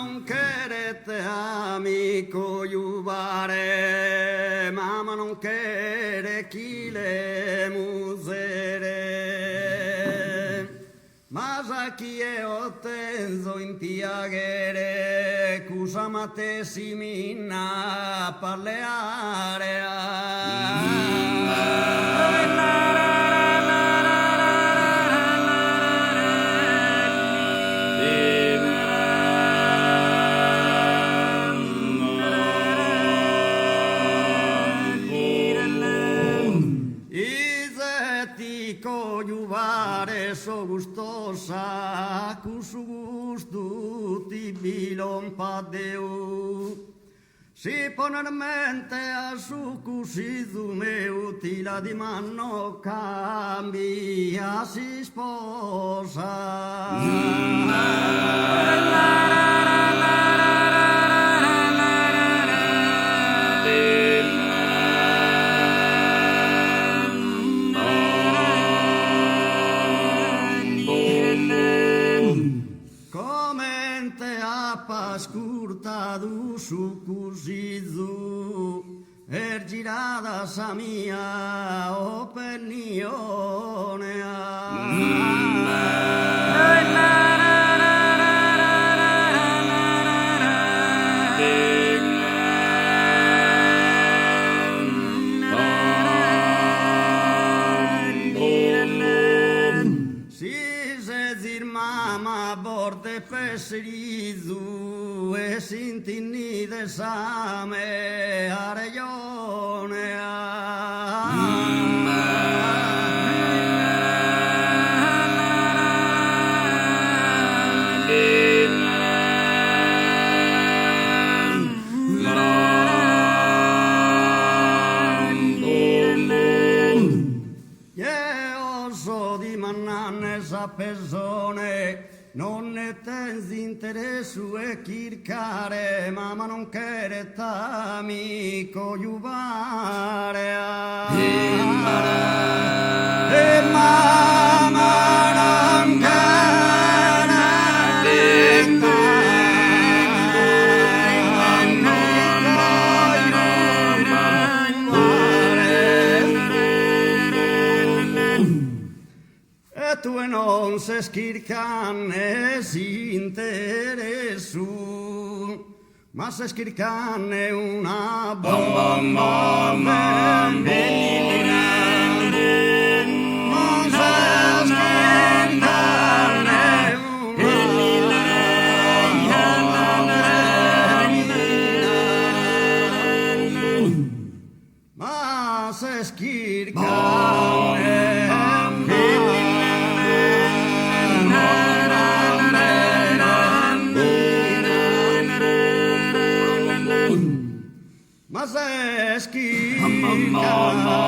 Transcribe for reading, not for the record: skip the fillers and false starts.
non querete amico iubare, mamma non quere chi le musere, ma sa chi è ottenzo in piaghere, cusa mate si minna parleare. So gustosa, cu su gusto ti bilon padeu. Si poner mente a su cusidu meu, ti la di mano cambia si sposa. Scurtado su cusidu er girada sa mia opinione. Si se zir mama borde peseridu e sintinni d'esame a regione. Io so di mannanne sa persone, non ne tens interessu e chircare, mamma non queret amico iubare. E mamma non queret tu e non se schircanne si interessu, ma se schircanne una bomba non se schircanne ma se schircanne ma se schircanne